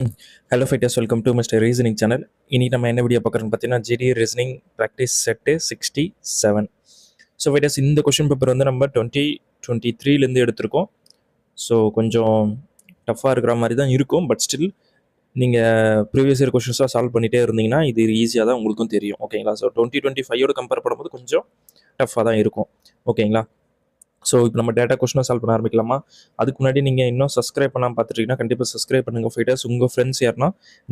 Hello fighters, welcome to mister reasoning channel. இன்னைக்கு நம்ம என்ன வீடியோ பார்க்குறோன்னு பார்த்தீங்கன்னா, GD reasoning practice set 67. So fighters, இந்த கொஷின் பேப்பர் வந்து நம்ம 2023லேருந்து எடுத்திருக்கோம். ஸோ கொஞ்சம் டஃப்பாக இருக்கிற மாதிரி தான் இருக்கும். பட் ஸ்டில் நீங்கள் ப்ரீவியஸ் இயர் கொஷின்ஸாக சால்வ் பண்ணிகிட்டே இருந்தீங்கன்னா இது ஈஸியாக தான் உங்களுக்கும் தெரியும். ஓகேங்களா? ஸோ 2025 கம்பேர் பண்ணும்போது கொஞ்சம் டஃப்பாக தான் இருக்கும். ஓகேங்களா? ஸோ இப்போ நம்ம டேட்டா கொஸ்டினை சால்வ் பண்ண ஆரம்பிக்கலாமா? அதுக்கு முன்னாடி நீங்கள் இன்னும் சப்ஸ்கிரைப் பண்ணாமல் பார்த்துட்டீங்கன்னா கண்டிப்பாக சப்ஸ்கிரைப் பண்ணுங்கள் ஃபைட்டர்ஸ். உங்கள் ஃப்ரெண்ட்ஸ் யாருன்னா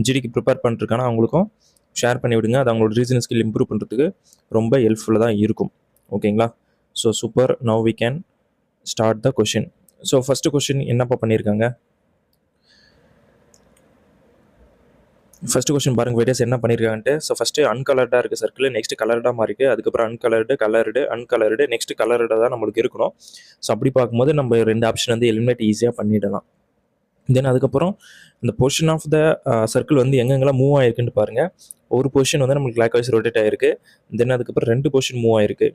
ஜிடிக்கு ப்ரிப்பேர் பண்ணிருக்கானா அவங்களுக்கும் ஷேர் பண்ணி விடுங்க. அது அவங்களோட ரீசனிங் ஸ்கில் இம்ப்ரூவ் பண்ணுறதுக்கு ரொம்ப ஹெல்ப்ஃபுல்லாக தான் இருக்கும். ஓகேங்களா? So super, now we can start the question. So first question என்னப்பா பண்ணியிருக்காங்க? ஃபஸ்ட்டு கொஸ்டின் பாருங்கள் ஃபைட்டர்ஸ், என்ன பண்ணியிருக்காங்கன்ட்டு. ஸோ ஃபஸ்ட்டு அன்கலர்டாக இருக்குது சர்க்கிள், நெக்ஸ்ட் கலர்டாக மாறிக்கு, அதுக்கப்புறம் அன்கலர்டு, நெக்ஸ்ட் கலர்டாக தான் நம்மளுக்கு இருக்கணும். ஸோ அப்படி பார்க்கும்போது நம்ம ரெண்டு ஆப்ஷன் வந்து எலிமினேட் ஈஸியாக பண்ணிடலாம். தென் அதுக்கப்புறம் இந்த பொசிஷன் ஆஃப் த சர்க்கிள் வந்து எங்கெங்கெல்லாம் மூவ் ஆயிருக்குன்னு பாருங்கள். ஒரு பொசிஷன் வந்து நம்மளுக்கு கிளாக் வைஸ் ரொட்டேட் ஆகிருக்கு. தென் அதுக்கப்புறம் 2 பொசிஷன் மூவ் ஆயிருக்கு.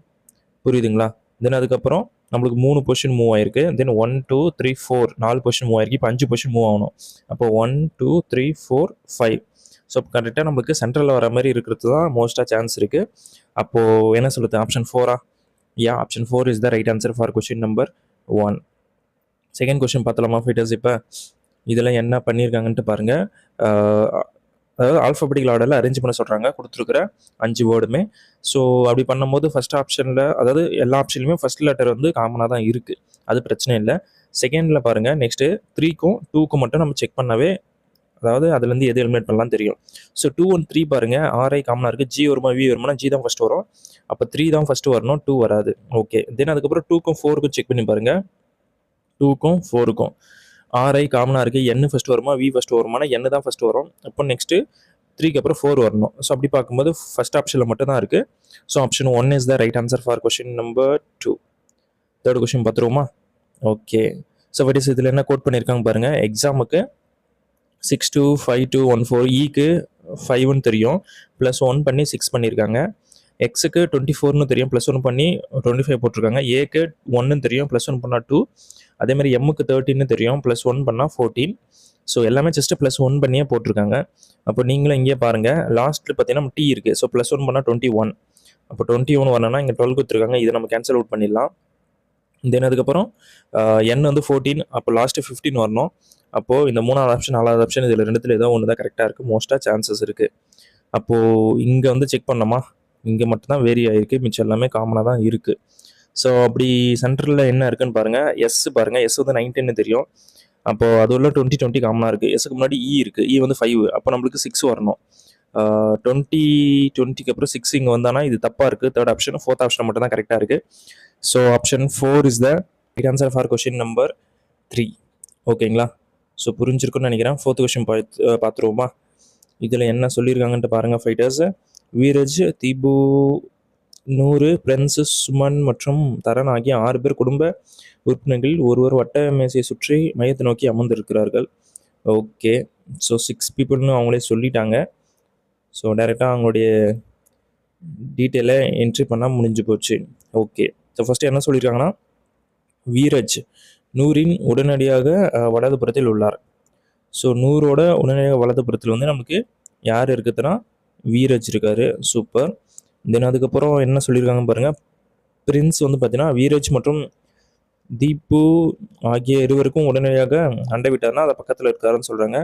புரியுதுங்களா? தென் அதுக்கப்புறம் நம்மளுக்கு 3 பொசிஷன் மூவ் ஆயிருக்கு. தென் 1 2 3 4 4 பொசிஷன் மூவ் ஆயிருக்கு. இப்போ 5 பொசிஷன் மூவ் ஆகணும். அப்போ 1 2 3 4 5. ஸோ கரெக்டாக நம்மளுக்கு சென்ட்ரலில் வர மாதிரி இருக்கிறது தான் மோஸ்ட்டாக சான்ஸ் இருக்குது. அப்போது என்ன சொல்லுது? ஆப்ஷன் 4ஆ? Yeah, option 4 is the right answer for question number 1. Second question பார்த்தலாமா ஃபைட்டர்ஸ்? இப்போ இதில் என்ன பண்ணியிருக்காங்கன்ட்டு பாருங்கள். அதாவது ஆல்ஃபபெட்டிக்கல் ஆர்டரில் அரேஞ்ச் பண்ண சொல்கிறாங்க கொடுத்துருக்குற 5 வேர்டுமே. ஸோ அப்படி பண்ணும்போது ஃபஸ்ட் ஆப்ஷனில், அதாவது எல்லா ஆப்ஷன்லையுமே ஃபஸ்ட் லெட்டர் வந்து காமனாக தான் இருக்குது, அது பிரச்சனை இல்லை. செகண்டில் பாருங்கள், நெக்ஸ்ட்டு 3க்கும் 2க்கும் மட்டும் நம்ம செக் பண்ணவே, அதாவது அதுலேருந்து எது எலிமினேட் பண்ணலாம் தெரியும். ஸோ 2 and 3 பாருங்கள், ஆர்ஐ காமனாக இருக்குது. ஜி வருமா வி வருமானா ஜி தான் ஃபஸ்ட்டு வரும். அப்போ 3 தான் ஃபஸ்ட்டு வரணும், 2 வராது. ஓகே. தென் அதுக்கப்புறம் 2க்கும் 4க்கும் செக் பண்ணி பாருங்கள். 2க்கும் 4க்கும் ஆர்ஐ காமனாக இருக்குது. என் ஃபஸ்ட்டு வருமா வி ஃபஸ்ட்டு வருமானா என் தான் ஃபஸ்ட்டு வரும். அப்போ நெக்ஸ்ட்டு 3க்கு அப்புறம் 4 வரணும். ஸோ அப்படி பார்க்கும்போது ஃபஸ்ட் ஆப்ஷனில் மட்டும் தான் இருக்குது. So option 1 is the right answer for question number 2. Third question பார்த்துருவோமா? ஓகே. ஸோ வட் இஸ் இதில் என்ன கோட் பண்ணியிருக்காங்க பாருங்கள். எக்ஸாமுக்கு 625214 ஈக்கு 5ன்னு தெரியும், +1 பண்ணி 6 பண்ணியிருக்காங்க. எக்ஸுக்கு 24ன்னு தெரியும், +1 பண்ணி 25 போட்டிருக்காங்க. ஏக்கு 1ன்னு தெரியும், +1 பண்ணால் 2. அதேமாதிரி எம்முக்கு 13ன்னு தெரியும், +1 பண்ணால் 14. ஸோ எல்லாமே ஜஸ்ட்டு +1 பண்ணியே போட்டிருக்காங்க. அப்போ நீங்களும் இங்கேயே பாருங்கள், லாஸ்ட்டில் பார்த்தீங்கன்னா டி இருக்குது. ஸோ +1 பண்ணால் 21. அப்போ 21 வரணும்னா இங்கே 12 கொடுத்துருக்காங்க, இதை நம்ம கேன்சல் அவுட் பண்ணிடலாம். தென் அதுக்கப்புறம் என் வந்து 14, அப்போ லாஸ்ட்டு 15 வரணும். அப்போது இந்த 3வது ஆப்ஷன் 4வது ஆப்ஷன் இதில் ரெண்டுத்தில் ஏதோ ஒன்று தான் கரெக்டாக இருக்குது, மோஸ்ட்டாக சான்சஸ் இருக்குது. அப்போது இங்கே வந்து செக் பண்ணோமா, இங்கே மட்டும்தான் வேரி ஆகிருக்கு, மிச்சம் எல்லாமே காமனாக தான் இருக்குது. ஸோ அப்படி சென்டரில் என்ன இருக்குன்னு பாருங்கள். எஸ் பாருங்கள், எஸ் வந்து 19ன்னு தெரியும். அப்போது அது உள்ள 20 காமனாக இருக்குது. எஸ்ஸுக்கு முன்னாடி இ இருக்குது, இ வந்து 5. அப்போ நம்மளுக்கு 6 வரணும். 20க்கு அப்புறம் 6 இங்கே வந்தானா இது தப்பாக இருக்குது. தேர்ட் ஆப்ஷன், ஃபோர்த் ஆப்ஷன் மட்டும் தான் கரெக்டாக இருக்குது. So option 4 is the right answer for question number 3. ஓகேங்களா? ஸோ புரிஞ்சிருக்குன்னு நினைக்கிறேன். ஃபோர்த் கொஷின் பார்த்துருவோமா? இதில் என்ன சொல்லியிருக்காங்கன்ட்டு பாருங்கள் ஃபைட்டர்ஸ். வீரஜ், திபு, நூறு, பிரின்ஸ், சுமன் மற்றும் தரன் ஆகிய 6 பேர் குடும்ப உறுப்பினர்களில் ஒருவர் வட்ட மேசையை சுற்றி மையத்தை நோக்கி அமர்ந்திருக்கிறார்கள். ஓகே. ஸோ 6 பீப்புள்னு அவங்களே சொல்லிட்டாங்க. ஸோ டைரெக்டாக அவங்களுடைய டீட்டெயிலை என்ட்ரி பண்ணால் முடிஞ்சு போச்சு. ஓகே. ஸோ ஃபஸ்ட்டு என்ன சொல்லியிருக்காங்கன்னா, வீரஜ் நூறின் உடனடியாக வலதுபுறத்தில் உள்ளார். ஸோ நூறோட உடனடியாக வலதுபுறத்தில் வந்து நமக்கு யார் இருக்குதுன்னா வீரஜ் இருக்கார். சூப்பர். தென் அதுக்கப்புறம் என்ன சொல்லியிருக்காங்க பாருங்கள். பிரின்ஸ் வந்து பார்த்தீங்கன்னா வீரஜ் மற்றும் தீபு ஆகிய இருவருக்கும் உடனடியாக அண்டை விட்டார்னா அதை பக்கத்தில் இருக்காருன்னு சொல்கிறாங்க.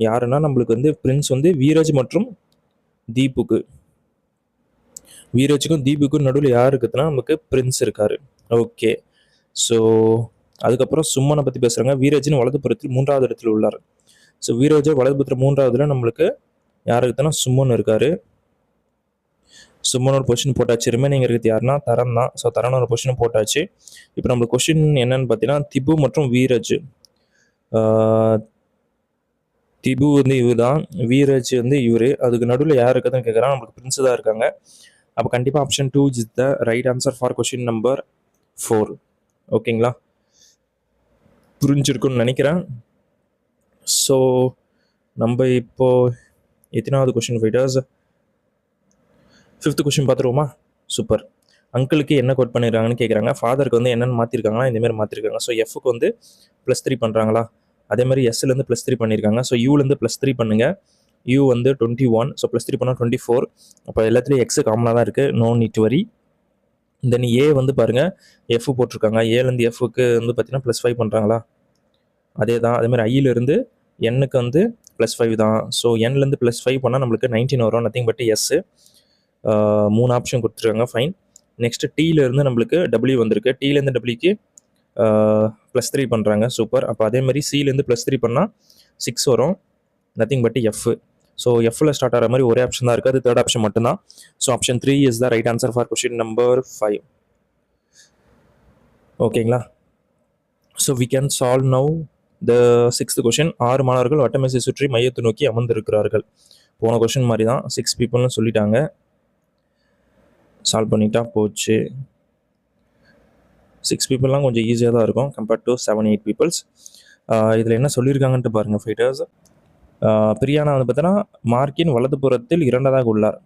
யாருன்னா நம்மளுக்கு வந்து பிரின்ஸ் வந்து வீரஜ் மற்றும் தீபுக்கு, வீரஜுக்கும் தீபுக்கும் நடுவில் யார் இருக்குதுன்னா நமக்கு பிரின்ஸ் இருக்கார். ஓகே. ஸோ அதுக்கப்புறம் சும்மனை பற்றி பேசுகிறாங்க. வீரஜின் வலதுபுறத்தில் 3வது இடத்தில் உள்ளார். ஸோ வீரஜ் வலதுபுறத்தில் 3வதுல நம்மளுக்கு யார் இருக்குதுன்னா சும்மன் இருக்கார். சும்மனோட பொசிஷன் போட்டாச்சு. ரிமைனிங் இருக்குது யாருன்னா தரன் தான். ஸோ தரனோட பொசிஷன் போட்டாச்சு. இப்போ நம்மளுக்கு கொஷின் என்னன்னு பார்த்தீங்கன்னா, திபு மற்றும் வீரஜ். திபு வந்து இவர் தான், வீரஜ் வந்து இவர். அதுக்கு நடுவில் யார் இருக்குதுன்னு கேட்குறாங்க. நம்மளுக்கு பிரின்ஸ் தான் இருக்காங்க. அப்போ கண்டிப்பாக option 2 is the right answer for question number 4. ஓகேங்களா? புரிஞ்சிருக்குன்னு நினைக்கிறேன். ஸோ நம்ம இப்போது எத்தனாவது கொஷின் ஃபைட்டர்ஸ்? 5th கொஷின் பார்த்துருவோமா? சூப்பர். அங்கிளுக்கு என்ன கோட் பண்ணிடுறாங்கன்னு கேட்குறாங்க. ஃபாதருக்கு வந்து என்னென்னு மாற்றிருக்காங்களா, இந்தமாரி மாற்றிருக்காங்க. ஸோ எஃப்க்கு வந்து +3 பண்ணுறாங்களா? அதே மாதிரி எஸ்லேருந்து +3 பண்ணியிருக்காங்க. ஸோ யூலேருந்து +3 பண்ணுங்கள். யூ வந்து 21, ஸோ +3 பண்ணால் 24. அப்போ எல்லாத்துலேயும் எக்ஸு காமனாக தான் இருக்குது, நோ நீட் டு வரி. தென் ஏ வந்து பாருங்கள் எஃப் போட்டிருக்காங்க. ஏலேருந்து எஃப்க்கு வந்து பார்த்தீங்கன்னா +5 பண்ணுறாங்களா, அதே தான். அதேமாதிரி ஐயிலேருந்து எண்ணுக்கு வந்து +5 தான். ஸோ என்லேருந்து +5 பண்ணால் நம்மளுக்கு 19 வரும், நத்திங் பட் எஸ்ஸு. 3 ஆப்ஷன் கொடுத்துருக்காங்க, ஃபைன். நெக்ஸ்ட்டு டீலேருந்து நம்மளுக்கு டபிள்யூ வந்திருக்கு. டீலேருந்து டபிள்யூக்கு +3 பண்ணுறாங்க, சூப்பர். அப்போ அதேமாதிரி சிலேருந்து +3 பண்ணால் 6 வரும், நத்திங் பட் எஃப். ஸோ எஃப்ல ஸ்டார்ட் ஆகிற மாதிரி ஒரே ஆப்ஷன் தான் இருக்குது, அது தேர்ட் ஆப்ஷன் மட்டும்தான். So option 3 is the right answer for question number 5. ஓகேங்களா? So we can solve now the 6th question. 6 மாணவர்கள் வட்டமேசை சுற்றி மையத்தை நோக்கி அமர்ந்திருக்கிறார்கள். போன கொஷின் மாதிரி தான், 6 பீப்புள்னு சொல்லிட்டாங்க. சால்வ் பண்ணிட்டா போச்சு. 6 பீப்புளெலாம் கொஞ்சம் ஈஸியாக தான் இருக்கும் கம்பேர்ட் டு 7-8 பீப்புள்ஸ். இதில் என்ன சொல்லியிருக்காங்கன்ட்டு பாருங்கள் ஃபைட்டர்ஸ். பிரியானா வந்து பார்த்தீங்கன்னா மார்க்கின் வலதுபுறத்தில் 2வது உள்ளார்,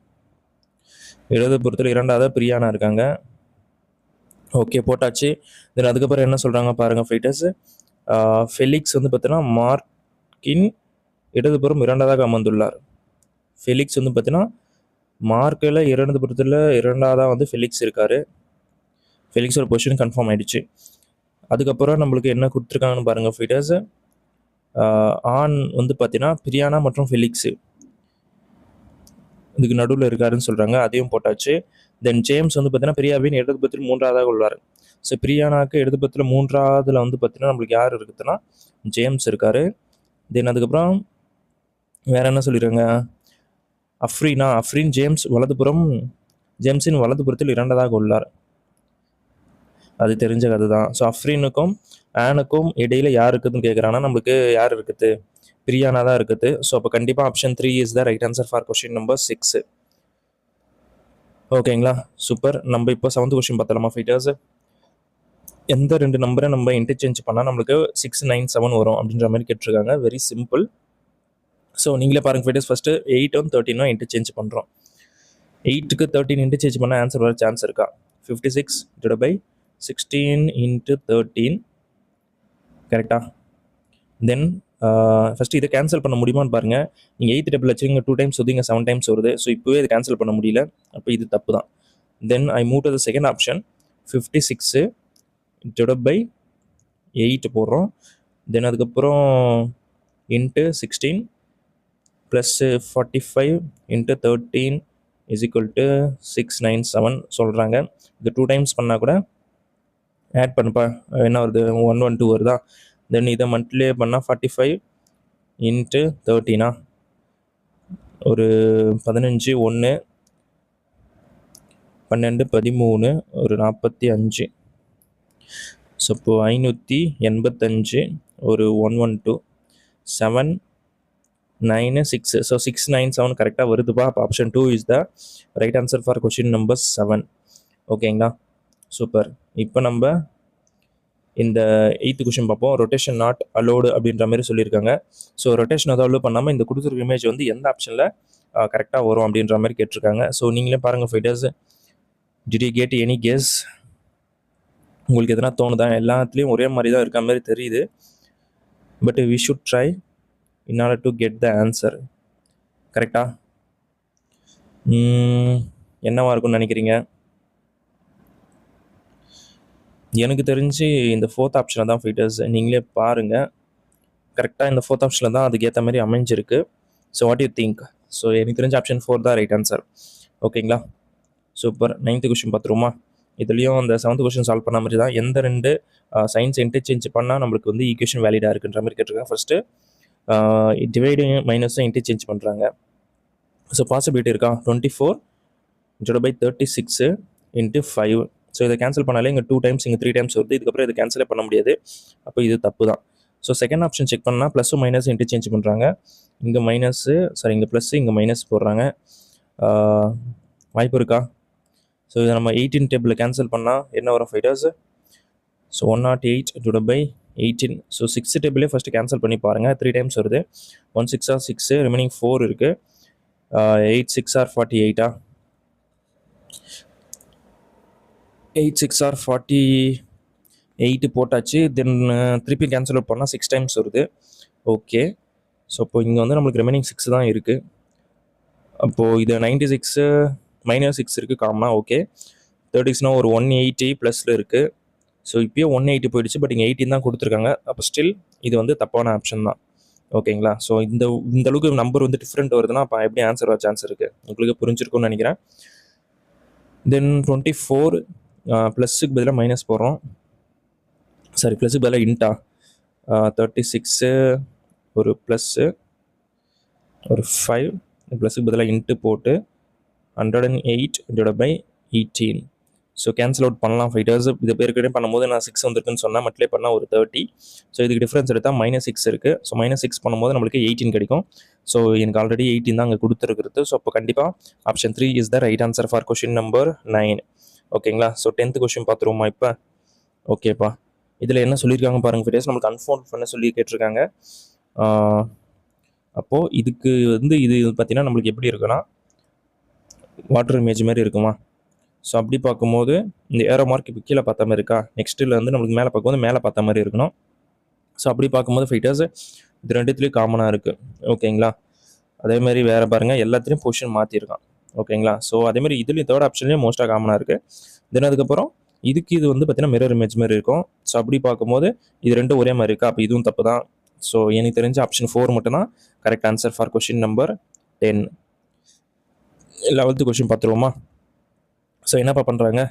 இடதுபுறத்தில் 2வது பிரியானா இருக்காங்க. ஓகே, போட்டாச்சு. தென் அதுக்கப்புறம் என்ன சொல்கிறாங்க பாருங்கள் ஃபைட்டர்ஸ். ஃபெலிக்ஸ் வந்து பார்த்தீங்கன்னா மார்க்கின் இடதுபுறம் 2வது அமர்ந்துள்ளார். ஃபெலிக்ஸ் வந்து பார்த்தீங்கன்னா மார்க்கில் இடதுபுறத்தில் 2வது வந்து ஃபெலிக்ஸ் இருக்கார். ஃபெலிக்ஸோட பொசிஷன் கன்ஃபார்ம் ஆகிடுச்சு. அதுக்கப்புறம் நம்மளுக்கு என்ன கொடுத்துருக்காங்கன்னு பாருங்கள் ஃபைட்டர்ஸ். ஆன் வந்து பார்த்தீங்கன்னா பிரியானா மற்றும் ஃபெலிக்ஸு இதுக்கு நடுவில் இருக்காருன்னு சொல்கிறாங்க, அதையும் போட்டாச்சு. தென் ஜேம்ஸ் வந்து பார்த்தீங்கன்னா பிரியாவின் இடதுபுறத்தில் 3வது உள்ளார். ஸோ பிரியானாக்கு இடதுபுறத்தில் 3வதுல வந்து பார்த்தீங்கன்னா நம்மளுக்கு யார் இருக்குதுன்னா ஜேம்ஸ் இருக்கார். தென் அதுக்கப்புறம் வேறு என்ன சொல்லிடுறாங்க, அஃப்ரீன் ஜேம்ஸ் வலதுபுறம், ஜேம்ஸின் வலதுபுறத்தில் 2வது உள்ளார், அது தெரிஞ்ச கதை தான். ஸோ அஃப்ரீனுக்கும் ஆனுக்கும் இடையில் யார் இருக்குதுன்னு கேட்குறாங்கன்னா நம்மளுக்கு யார் இருக்குது, பிரியானா தான் இருக்குது. ஸோ அப்போ கண்டிப்பாக option 3 is the right answer for question number 6. ஓகேங்களா, சூப்பர். நம்ம இப்போ 7th கொஸ்டின் பார்த்தலாமா ஃபைட்டர்ஸ். எந்த 2 நம்பரை நம்ம இன்டர்சேஞ்ச் பண்ணால் நம்மளுக்கு 6, 9, 7 வரும் அப்படின்ற மாதிரி கேட்டிருக்காங்க. Very simple. ஸோ நீங்களே பாருங்கள் ஃபைட்டர்ஸ். ஃபஸ்ட்டு 8 13 இன்டர்சேஞ்ச் பண்ணுறோம். 8க்கு 13 இன்டர்சேஞ்ச் பண்ணால் ஆன்சர் வர சான்ஸ் இருக்கா? 56 டிவைட் பை 16 × 13, கரெக்டா? தென் ஃபஸ்ட்டு இதை கேன்சல் பண்ண முடியுமான்னு பாருங்கள். நீங்கள் 8th டேபிள் வச்சுங்க 2 டைம்ஸ் வருது, இங்கே 7 டைம்ஸ் வருது. ஸோ இப்போவே இதை கேன்சல் பண்ண முடியல, அப்போ இது தப்பு தான். Then I move to the second option. 56 divide by 8 போடுறோம். தென் அதுக்கப்புறம் into 16 plus 45 × 13 is equal to 697 சொல்கிறாங்க. இது 2 டைம்ஸ் பண்ணால் கூட ஆட் பண்ணுப்பா, என்ன வருது, 112 வருதா. தென் இதை மந்த்லியே பண்ணால் 45 × 13 ஒரு 15, 1, 12, 13, ஒரு 45. ஸோ இப்போது 585, ஒரு 112, 7, 9, 6. ஸோ 697 கரெக்டாக வருதுப்பா. அப்போ option 2 is the right answer for question number 7. ஓகேங்களா, சூப்பர். இப்போ நம்ம இந்த 8th கொஸ்டின் பார்ப்போம். ரொட்டேஷன் நாட் அலோடு அப்படின்ற மாதிரி சொல்லியிருக்காங்க. ஸோ ரொட்டேஷன் அதை அலோவ் பண்ணாமல் இந்த கொடுத்துருக்க இமேஜ் வந்து எந்த ஆப்ஷனில் கரெக்டாக வரும் அப்படின்ற மாதிரி கேட்டிருக்காங்க. ஸோ நீங்களே பாருங்கள் fighters. Did you get any guess? உங்களுக்கு எதனா தோணுதா? எல்லாத்துலேயும் ஒரே மாதிரி தான் இருக்க மாதிரி தெரியுது, but we should try in order to get the answer. கரெக்டா? என்னவா இருக்கும்னு நினைக்கிறீங்க? எனக்கு தெரிஞ்சு இந்த 4th ஆப்ஷனில் தான் ஃபைட்டர்ஸ். நீங்களே பாருங்கள், கரெக்டாக இந்த 4th ஆப்ஷனில் தான் அதுக்கேற்ற மாதிரி அமைஞ்சிருக்கு. So what you think? So எனக்கு தெரிஞ்ச ஆப்ஷன் 4 தான் ரைட் ஆன்சர். ஓகேங்களா, சூப்பர். 9th கொஸ்டின் பார்த்துருமா. இதுலேயும் அந்த 7th கொஸ்டின் சால்வ் பண்ண மாதிரி தான். எந்த 2 சைன்ஸ் இன்டர்சேஞ்ச் பண்ணால் நம்மளுக்கு வந்து ஈக்குவேஷன் வேலிடாக இருக்குன்ற மாதிரி கேட்டிருக்காங்க. ஃபஸ்ட்டு டிவைடிங் மைனஸும் இன்டர்சேஞ்ச் பண்ணுறாங்க. ஸோ பாசிபிலிட்டி இருக்கா? 24 டிவைட் பை 36 × 5. ஸோ இதை கேன்சல் பண்ணாலே இங்கே 2 டைம்ஸ், இங்கே 3 டைம்ஸ் வருது. இதுக்கப்புறம் இதை கேன்சலே பண்ண முடியாது, அப்போ இது தப்பு தான். ஸோ செகண்ட் ஆப்ஷன் செக் பண்ணால் ப்ளஸ்ஸும் மைனஸ் இன்டர்சேஞ்ச் பண்ணுறாங்க. இங்கே மைனஸு, சாரி இங்கே ப்ளஸ்ஸு, இங்கே மைனஸ் போடுறாங்க. வாய்ப்பு இருக்கா? ஸோ இதை நம்ம 18 டேபிளில் கேன்சல் பண்ணால் என்ன வரும் fighters? So 108 divide by 18. So 6 டேபிளே ஃபஸ்ட்டு கேன்சல் பண்ணி பாருங்கள். 3 டைம்ஸ் வருது. 1 6 6, ரிமைனிங் 4 இருக்குது. 8 6 48. 8 6 48 போட்டாச்சு. தென் திருப்பி கேன்சல் அவுட் பண்ணால் 6 டைம்ஸ் வருது. ஓகே. ஸோ இப்போ இங்கே வந்து நம்மளுக்கு ரிமைனிங் 6 தான் இருக்குது. அப்போது இது 96 -6 இருக்குது காமனாக. ஓகே, 36னா ஒரு 180 ப்ளஸில் இருக்குது. ஸோ இப்போயே 180 போயிடுச்சு, பட் இங்கே 18 தான் கொடுத்துருக்காங்க. அப்போ ஸ்டில் இது வந்து தப்பான ஆப்ஷன் தான். ஓகேங்களா? ஸோ இந்த அளவுக்கு நம்பர் வந்து டிஃப்ரெண்ட் வருதுன்னா அப்போ எப்படி ஆன்சர் வர சான்ஸ் இருக்குது? உங்களுக்கு புரிஞ்சிருக்கும்னு நினைக்கிறேன். தென் 24 ப்ளஸ்ஸுக்கு பதிலாக மைனஸ் போடுறோம். சாரி, ப்ளஸ்ஸுக்கு பதிலாக இன்ட்டா 36 ஒரு ப்ளஸ்ஸு ஒரு 5 ப்ளஸ்ஸுக்கு பதிலாக இன்ட்டு போட்டு 108/18. ஸோ கேன்சல் அவுட் பண்ணலாம் ஃபைட்டர்ஸ். இது பேருக்கிட்டே பண்ணும்போது நான் 6 வந்திருக்குன்னு சொன்னால் மட்டிலே பண்ணால் ஒரு 30. ஸோ இதுக்கு டிஃப்ரென்ஸ் எடுத்தால் -6 இருக்குது. ஸோ -6 பண்ணும்போது நம்மளுக்கு 18 கிடைக்கும். ஸோ எனக்கு ஆல்ரெடி 18 தான் அங்கே கொடுத்துருக்குறது. ஸோ அப்போ கண்டிப்பாக option 3 is the right answer for question number 9. ஓகேங்களா? ஸோ 10th கொஷின் பார்த்துருவோமா இப்போ? ஓகேப்பா, இதில் என்ன சொல்லியிருக்காங்க பாருங்கள் ஃபைட்டர்ஸ். நம்மளுக்கு அன்ஃபோல்ட் பண்ண சொல்லி கேட்டிருக்காங்க. அப்போது இதுக்கு வந்து இது பார்த்தீங்கன்னா நம்மளுக்கு எப்படி இருக்குன்னா வாட்டர் இமேஜ் மாதிரி இருக்குமா? ஸோ அப்படி பார்க்கும்போது இந்த ஏரோ மார்க் இப்போ கீழே பார்த்த மாதிரி இருக்கா? நெக்ஸ்ட்டில் வந்து நம்மளுக்கு மேலே பார்க்கும்போது மேலே பார்த்த மாதிரி இருக்கணும். ஸோ அப்படி பார்க்கும்போது ஃபைட்டர்ஸ் இது ரெண்டுத்துலேயும் காமனாக இருக்குது. ஓகேங்களா? அதேமாதிரி வேறு பாருங்கள், எல்லாத்துலேயும் பொசிஷன் மாற்றிருக்கான். ஓகேங்களா? ஸோ அதேமாதிரி இதுலேயும் தேர்ட் ஆப்ஷன்லேயும் மோஸ்ட்டாக காமனாக இருக்குது. தென் அதுக்கப்புறம் இதுக்கு இது வந்து பார்த்தீங்கன்னா மிரர் இமேஜ் மாதிரி இருக்கும். ஸோ அப்படி பார்க்கும்போது இது ரெண்டும் ஒரே மாதிரி இருக்கா? அப்போ இதுவும் தப்பு தான். ஸோ எனக்கு தெரிஞ்ச ஆப்ஷன் 4 மட்டும்தான் correct answer for question number 10. 11th question பார்த்துருவோமா? ஸோ என்னப்பா பண்ணுறாங்க,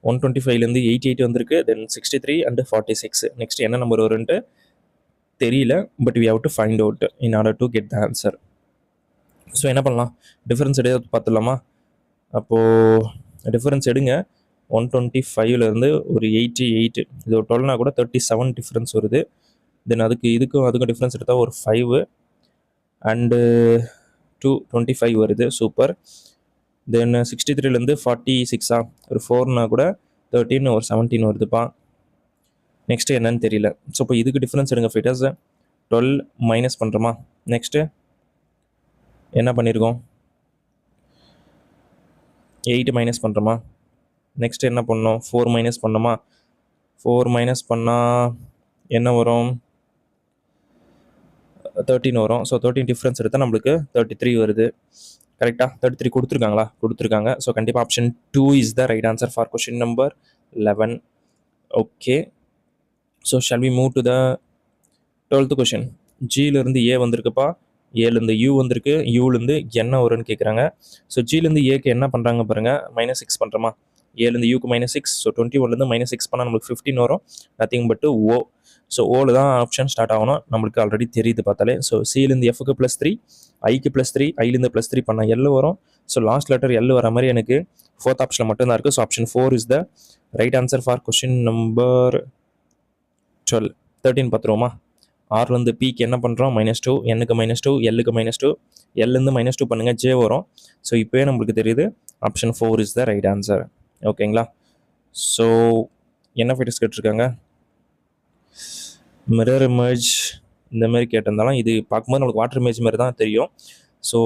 125லேருந்து 88 வந்திருக்கு. Then 63 and 46. நெக்ஸ்ட் என்ன நம்பர் வரும்ன்ட்டு தெரியல, but we have to find out in order to get the answer. So என்ன பண்ணலாம், டிஃபரன்ஸ் எடுத்து பார்த்துடலாமா? அப்போது டிஃபரன்ஸ் எடுங்க. 125லேருந்து ஒரு 88, இது ஒரு 12னா கூட 37 டிஃப்ரென்ஸ் வருது. தென் இதுக்கும் டிஃப்ரென்ஸ் எடுத்தால் ஒரு 5 அண்டு 225 வருது. சூப்பர். தென் 63லேருந்து 46 ஒரு 4னா கூட 13 ஒரு 17 வருதுப்பா. நெக்ஸ்ட்டு என்னன்னு தெரியல. ஸோ இப்போ இதுக்கு டிஃப்ரென்ஸ் எடுங்க ஃபைட்டர்ஸ். 12 மைனஸ் பண்ணுறோமா? நெக்ஸ்ட்டு என்ன பண்ணியிருக்கோம், 8 மைனஸ் பண்ணுறோமா? நெக்ஸ்ட்டு என்ன பண்ணோம், 4 மைனஸ் பண்ணோமா? 4 மைனஸ் பண்ணால் என்ன வரும், 13 வரும். ஸோ 13 டிஃப்ரென்ஸ் எடுத்தால் நம்மளுக்கு 33 வருது. கரெக்டாக 33 கொடுத்துருக்காங்களா? கொடுத்துருக்காங்க. ஸோ கண்டிப்பாக option 2 is the right answer for question number 11. Okay, so shall we move to the 12th question. ஜியிலேருந்து ஏ வந்திருக்குப்பா, ஏலேருந்து யூ வந்திருக்கு, யூலேருந்து என்ன வரும்னு கேட்குறாங்க. ஸோ ஜிலேருந்து ஏக்கு என்ன பண்ணுறாங்க பாருங்கள், -6 பண்ணுறோமா? ஏலேருந்து யூக்கு -6. ஸோ 21லேருந்து -6 பண்ணால் நம்மளுக்கு 15 வரும். நத்திங் பட்டு ஓ. ஸோ ஓவில் தான் ஆப்ஷன் ஸ்டார்ட் ஆகணும், நம்மளுக்கு ஆல்ரெடி தெரியுது பார்த்தாலே. ஸோ சிலேருந்து எஃப்க்கு +3, ஐக்கு +3, ஐலேருந்து +3 பண்ணால் எல் வரும். ஸோ லாஸ்ட் லெட்டர் எல் வர மாதிரி எனக்கு 4th ஆப்ஷனில் மட்டும்தான் இருக்குது. So option 4 is the right answer for question number 12. 13 பார்த்துருவோமா? ஆர்லேருந்து பிக்கு என்ன பண்ணுறோம், -2, என்னுக்கு -2, எல்லுக்கு -2, எல்லேருந்து -2 பண்ணுங்கள், ஜே வரும். ஸோ இப்போயே நம்மளுக்கு தெரியுது option 4 is the right answer. ஓகேங்களா? ஸோ என்ன ஃபைட்டர்ஸ் கேட்டிருக்காங்க, மிரர் இமேஜ் இந்த மாதிரி கேட்டிருந்தாலும் இது பார்க்கும்போது நம்மளுக்கு வாட்டர் இமேஜ் மாதிரி தான் தெரியும். ஸோ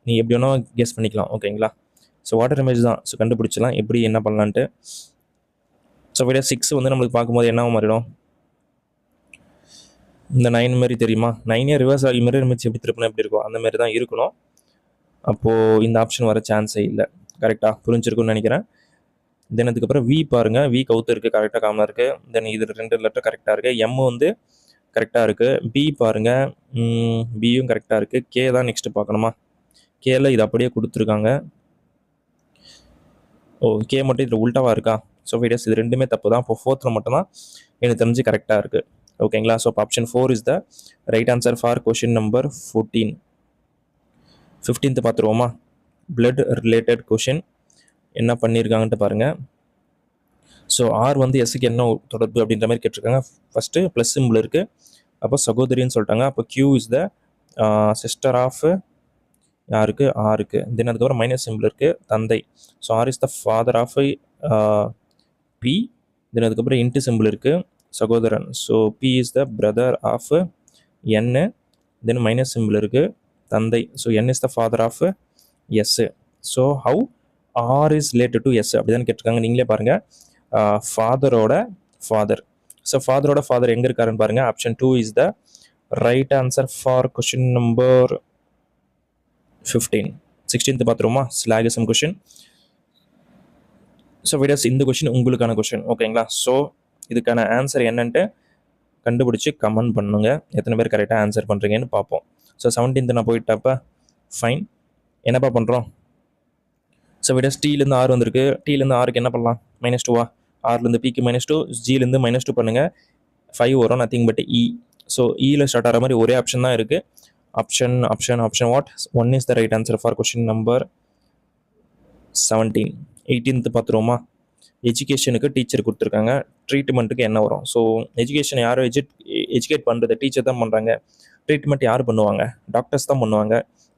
நீங்கள் எப்படி வேணால் கெஸ் பண்ணிக்கலாம். ஓகேங்களா? ஸோ வாட்டர் இமேஜ் தான். ஸோ கண்டுபிடிச்சலாம் எப்படி என்ன பண்ணலான்ட்டு. ஸோ ஃபைட்டர் 6 வந்து நம்மளுக்கு பார்க்கும்போது என்ன மாறிடும், இந்த 9 மாதிரி தெரியுமா? 9ஏ ரிவர்ஸ் ஆகி மிரர் இமேஜ் எப்படி திருப்பினா எப்படி இருக்கும், அந்த மாதிரி தான் இருக்கணும். அப்போது இந்த ஆப்ஷன் வர சான்ஸே இல்லை. கரெக்டாக புரிஞ்சிருக்குன்னு நினைக்கிறேன். தென் அதுக்கப்புறம் வி பாருங்கள், வி கவுத்து இருக்குது, கரெக்டாக காமனாக இருக்குது. தென் இது 2 லெட்டர் கரெக்டாக இருக்குது. எம் வந்து கரெக்டாக இருக்குது. பி பாருங்கள், பியும் கரெக்டாக இருக்குது. கே தான் நெக்ஸ்ட்டு பார்க்கணுமா? கேல இது அப்படியே கொடுத்துருக்காங்க. ஓ, கே மட்டும் இதில் உல்ட்டாவாக இருக்கா? ஸோ ஃபைட்டர்ஸ் இது ரெண்டுமே தப்பு தான். இப்போ 4th மட்டும்தான் எனக்கு தெரிஞ்சு கரெக்டாக இருக்குது. ஓகேங்களா? ஸோ இப்போ option 4 is the right answer for question number 14. 15th பார்த்துருவோமா? பிளட் ரிலேட்டட் கொஷின் என்ன பண்ணியிருக்காங்கன்ட்டு பாருங்கள். ஸோ ஆர் வந்து எஸ்ஸுக்கு என்ன தொடர்பு அப்படின்ற மாதிரி கேட்டிருக்காங்க. ஃபஸ்ட்டு ப்ளஸ் சிம்பிள் இருக்குது, அப்போ சகோதரின்னு சொல்லிட்டாங்க. அப்போ Q is the sister of யாருக்கு, ஆருக்கு. தென் அதுக்கப்புறம் மைனஸ் சிம்பிள் இருக்குது, தந்தை. So R is the father of B. Then அதுக்கப்புறம் இன்ட்டு சிம்பிள் இருக்குது, சகோதரன். So B is the brother of N. Then minus symbol இருக்குது, தந்தை. So N is the father of S. So how R is related to S அப்படிதான் கேட்டிருக்காங்க. நீங்களே பாருங்கள், ஃபாதரோட ஃபாதர். ஸோ ஃபாதரோட ஃபாதர் எங்கே இருக்காருன்னு பாருங்கள். Option 2 is the right answer for question number 15. 16th பார்த்துருமா ஸ்லாகிசம் கொஷின். ஸோ விடஸ் இந்த கொஷின் உங்களுக்கான கொஷின் ஓகேங்களா. ஸோ இதுக்கான ஆன்சர் என்னன்ட்டு கண்டுபிடிச்சி கமெண்ட் பண்ணுங்க. எத்தனை பேர் கரெக்டாக ஆன்சர் பண்ணுறீங்கன்னு பார்ப்போம். ஸோ 17th நான் போயிட்டப்ப ஃபைன். என்னப்பா பண்ணுறோம்? ஸோ விடஸ் டீலேருந்து ஆறு வந்திருக்கு. டீலேருந்து ஆறுக்கு என்ன பண்ணலாம்? -2வா? ஆறுலேருந்து பிக்கு -2, ஜிலேருந்து -2 பண்ணுங்கள். 5 வரும், நத்திங் பட் இ. ஸோ இயில் ஸ்டார்ட் ஆகிற மாதிரி ஒரே ஆப்ஷன் தான் இருக்குது. Option what? 1 is the right answer for question number 17. 18th பார்த்துருவோமா? எஜுகேஷனுக்கு டீச்சர் கொடுத்துருக்காங்க. ட்ரீட்மெண்ட்டுக்கு என்ன வரும்? ஸோ எஜுகேஷன் யாரும் எஜுகேட் பண்ணுறது டீச்சர் தான் பண்ணுறாங்க. ட்ரீட்மெண்ட் யார் பண்ணுவாங்க? டாக்டர்ஸ் தான் பண்ணுவாங்க.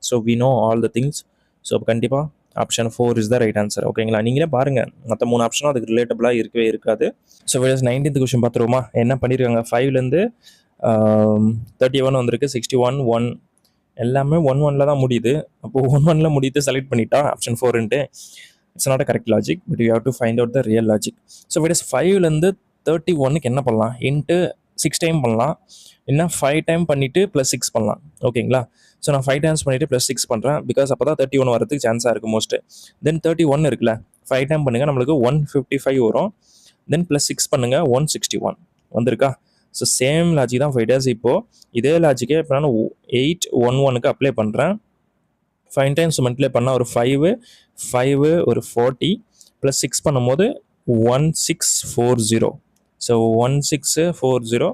So we know all the things. So கண்டிப்பாக option 4 is the right answer ஓகேங்களா. நீங்களே பாருங்கள், மற்ற 3 ஆப்ஷனும் அதுக்கு ரிலேட்டபிளாக இருக்கவே இருக்காது. ஸோ 19th கொஷின் பார்த்துருவோமா? என்ன பண்ணியிருக்காங்க? 5லேருந்து 31 வந்திருக்கு. 61 1 எல்லாமே 1-1ல தான் முடியுது. அப்போது 1-1ல முடியுது செலக்ட் பண்ணிட்டா ஆப்ஷன் 4ன்ட்டு. It's not a correct logic, but you have to find out the real logic. So with this 5லேருந்து 31க்கு என்ன பண்ணலாம்? இன்ட்டு 6 டைம் பண்ணலாம், இல்லைனா 5 டைம் பண்ணிவிட்டு +6 பண்ணலாம் ஓகேங்களா. ஸோ நான் 5 டைம்ஸ் பண்ணிவிட்டு +6 பண்ணுறேன், பிகாஸ் அப்போ தான் 31 வரதுக்கு சான்ஸாக இருக்குது மோஸ்ட்டு. தென் 31 இருக்குல்ல, 5 டைம் பண்ணுங்கள், நம்மளுக்கு 155 வரும். தென் +6 பண்ணுங்கள், 161 வந்திருக்கா. ஸோ சேம் லாஜிக் தான் 5 days. இப்போது இதே லாஜிக்கே இப்போ நான் 811க்கு அப்ளை பண்ணுறேன். 5 டைம்ஸ் மல்டிப்ளை பண்ணால் ஒரு 5 ஒரு 40 +6 பண்ணும்போது 1640. ஸோ 1640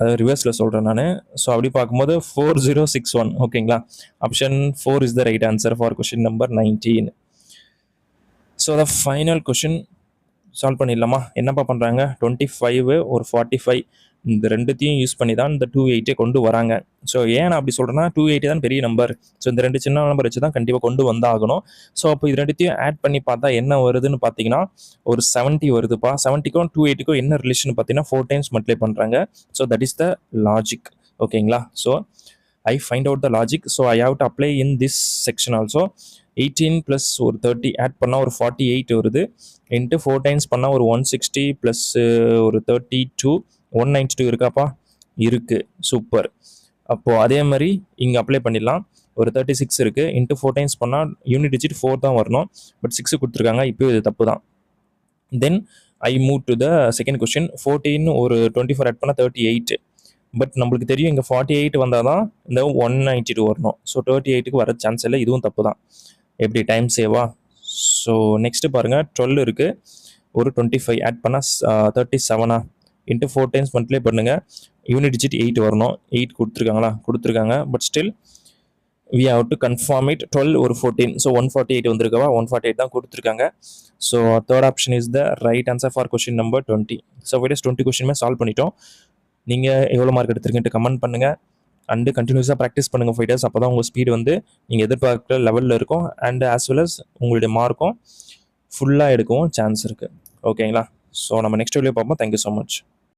அது ரிவர்ஸில் சொல்கிறேன் நான். ஸோ அப்படி பார்க்கும்போது 4061 ஓகேங்களா. Option 4 is the right answer for question number 19. So the final question solve பண்ணிடலாமா? என்னப்பா பண்ணுறாங்க? 25 ஒரு 45 இந்த ரெண்டுத்தையும் யூஸ் பண்ணி தான் இந்த 280 கொண்டு வராங்க. ஸோ ஏன் நான் அப்படி சொல்கிறேன்னா, 280 தான் பெரிய நம்பர். ஸோ இந்த 2 சின்ன நம்பர் வச்சு தான் கண்டிப்பாக கொண்டு வந்தாகணும். ஸோ அப்போ இது ரெண்டுத்தையும் ஆட் பண்ணி பார்த்தா என்ன வருதுன்னு பார்த்தீங்கன்னா, ஒரு 70 வருதுப்பா. 70க்கும் 280க்கும் என்ன ரிலேஷன் பார்த்தீங்கன்னா 4 டைம்ஸ் மல்டிப்ளை பண்ணுறாங்க. So that is the logic ஓகேங்களா. So I find out the logic. So I have to apply in this section also. 18 plus ஒரு 30 ஆட் பண்ணால் ஒரு 48 வருது. இன்ட்டு 4 டைம்ஸ் பண்ணால் ஒரு 160 ப்ளஸ் ஒரு 32 192 இருக்காப்பா? இருக்குது. சூப்பர். அப்போது அதே மாதிரி இங்கே அப்ளை பண்ணிடலாம். ஒரு 36 இருக்குது. இன்ட்டு 4 டைம்ஸ் பண்ணால் யூனிட் டிஜிட் 4 தான் வரணும், பட் 6 கொடுத்துருக்காங்க. இப்போ இது தப்பு தான். Then I move to the second question. 14 ஒரு 24 ஆட் பண்ணால் 38. பட் நம்மளுக்கு தெரியும் இங்கே 48 வந்தால் தான் இந்த 192 வரணும். ஸோ 38க்கு வர சான்ஸ் இல்லை. இதுவும் தப்பு தான். எப்படி டைம் சேவா? ஸோ நெக்ஸ்ட்டு பாருங்கள், 12 இருக்குது. ஒரு 25 ஆட் பண்ணால் 37 இன்ட்டு 4 டைம்ஸ் மல்டிப்ளை பண்ணுங்கள். யூனிட் டிஜிட் 8 வரணும். 8 கொடுத்துருக்காங்களா? கொடுத்துருக்காங்க. But still we have to confirm it. 12 ஒரு 14. ஸோ 148 வந்திருக்கவா? 148 தான் கொடுத்துருக்காங்க. So third option is the right answer for question number 20. So with this 20 கொஷினுமே சால்வ் பண்ணிட்டோம். நீங்கள் எவ்வளோ மார்க் எடுத்துருக்கீங்கன்ட்டு கமெண்ட் பண்ணுங்கள். அண்டு கண்டினியூஸாக ப்ராக்டிஸ் பண்ணுங்கள் 5 days. அப்போ தான் உங்கள் ஸ்பீடு வந்து நீங்கள் எதிர்பார்க்குற லெவலில் இருக்கும். அண்ட் ஆஸ் வெல் அஸ் உங்களுடைய மார்க்கும் ஃபுல்லாக எடுக்கவும் சான்ஸ் இருக்குது ஓகேங்களா. ஸோ நம்ம நெக்ஸ்ட் வீடியோ பார்ப்போம். Thank you so much.